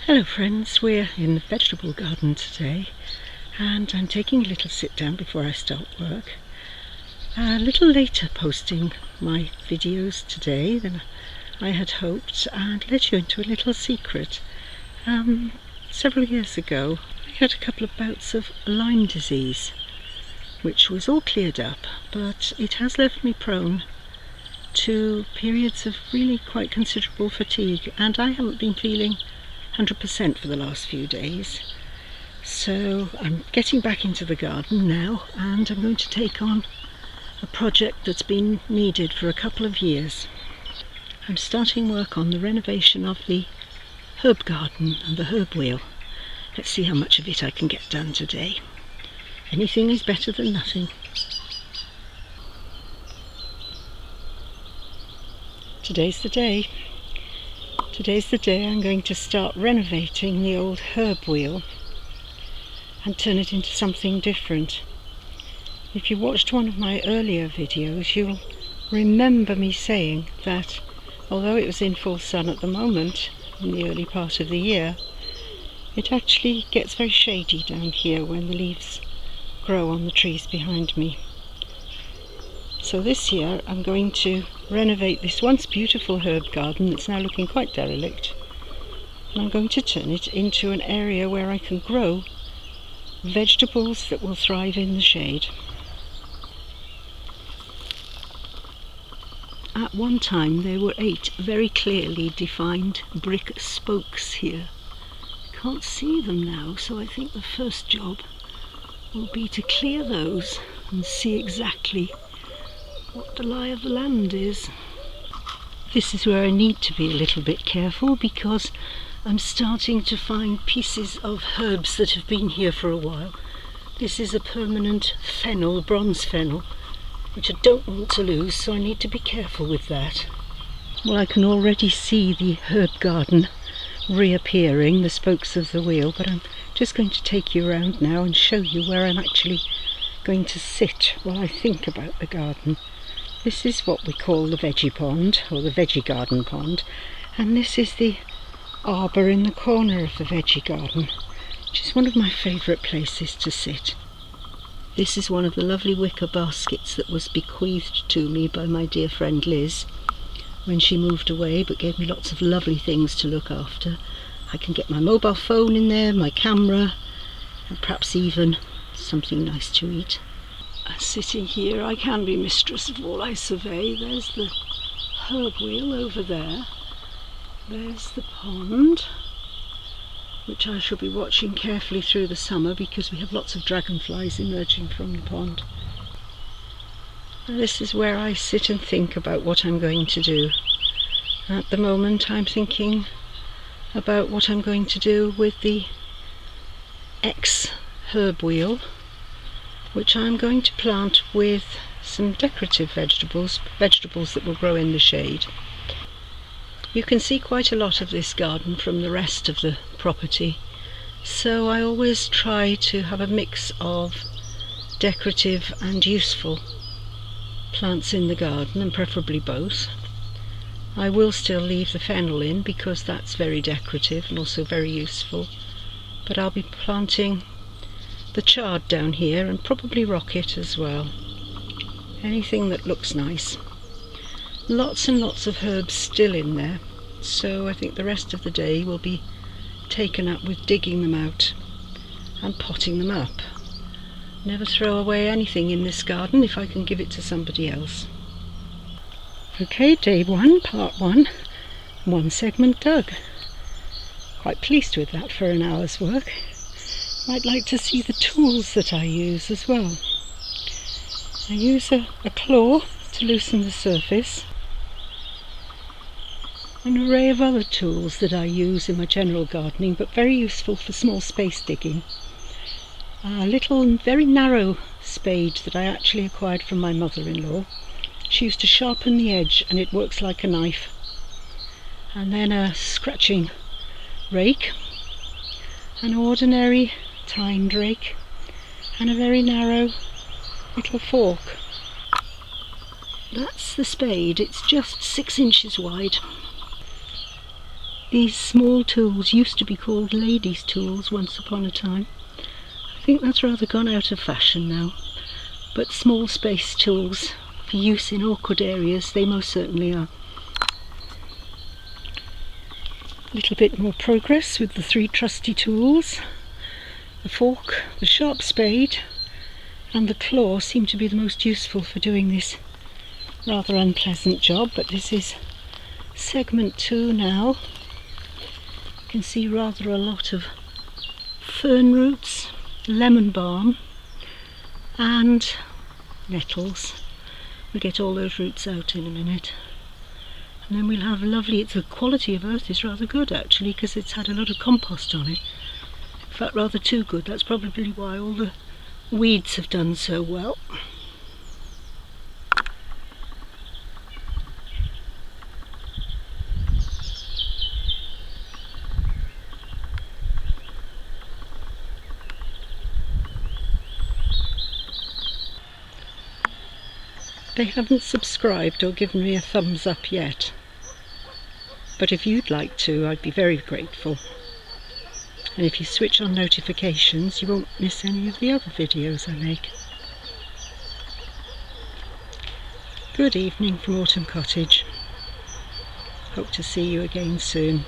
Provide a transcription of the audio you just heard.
Hello friends, we're in the vegetable garden today and I'm taking a little sit down before I start work. A little later posting my videos today than I had hoped, and let you into a little secret. Several years ago I had a couple of bouts of Lyme disease, which was all cleared up, but it has left me prone to periods of really quite considerable fatigue, and I haven't been feeling 100% for the last few days. So I'm getting back into the garden now, and I'm going to take on a project that's been needed for a couple of years. I'm starting work on the renovation of the herb garden and the herb wheel. Let's see how much of it I can get done today. Anything is better than nothing. Today's the day. Today's the day I'm going to start renovating the old herb wheel and turn it into something different. If you watched one of my earlier videos, you'll remember me saying that although it was in full sun at the moment, in the early part of the year, it actually gets very shady down here when the leaves grow on the trees behind me. So this year I'm going to renovate this once beautiful herb garden that's now looking quite derelict, and I'm going to turn it into an area where I can grow vegetables that will thrive in the shade. At one time there were 8 very clearly defined brick spokes here. I can't see them now, so I think the first job will be to clear those and see exactly what the lie of the land is. This is where I need to be a little bit careful, because I'm starting to find pieces of herbs that have been here for a while. This is a permanent fennel, bronze fennel, which I don't want to lose, so I need to be careful with that. Well, I can already see the herb garden reappearing, the spokes of the wheel, but I'm just going to take you around now and show you where I'm actually going to sit while I think about the garden. This is what we call the veggie pond, or the veggie garden pond, and this is the arbour in the corner of the veggie garden, which is one of my favourite places to sit. This is one of the lovely wicker baskets that was bequeathed to me by my dear friend Liz when she moved away, but gave me lots of lovely things to look after. I can get my mobile phone in there, my camera, and perhaps even something nice to eat. Sitting here I can be mistress of all I survey. There's the herb wheel over there. There's the pond, which I shall be watching carefully through the summer because we have lots of dragonflies emerging from the pond. And this is where I sit and think about what I'm going to do. At the moment I'm thinking about what I'm going to do with the herb wheel, which I'm going to plant with some decorative vegetables that will grow in the shade. You can see quite a lot of this garden from the rest of the property, so I always try to have a mix of decorative and useful plants in the garden, and preferably both. I will still leave the fennel in because that's very decorative and also very useful, but I'll be planting the chard down here and probably rocket as well. Anything that looks nice. Lots and lots of herbs still in there, so I think the rest of the day will be taken up with digging them out and potting them up. Never throw away anything in this garden if I can give it to somebody else. Okay, day 1, part 1, 1 segment dug. Quite pleased with that for an hour's work. I'd like to see the tools that I use as well. I use a claw to loosen the surface, an array of other tools that I use in my general gardening, but very useful for small space digging. A little very narrow spade that I actually acquired from my mother-in-law. She used to sharpen the edge and it works like a knife. And then a scratching rake, an ordinary tined rake, and a very narrow little fork. That's the spade. It's just 6 inches wide. These small tools used to be called ladies' tools once upon a time. I think that's rather gone out of fashion now, but small space tools for use in awkward areas, they most certainly are. A little bit more progress with the 3 trusty tools. The fork, the sharp spade and the claw seem to be the most useful for doing this rather unpleasant job, but this is segment 2 now. You can see rather a lot of fern roots, lemon balm and nettles. We'll get all those roots out in a minute. And then we'll have lovely, the quality of earth is rather good actually, because it's had a lot of compost on it. In fact, rather too good. That's probably why all the weeds have done so well. They haven't subscribed or given me a thumbs up yet, but if you'd like to, I'd be very grateful. And if you switch on notifications, you won't miss any of the other videos I make. Good evening from Autumn Cottage. Hope to see you again soon.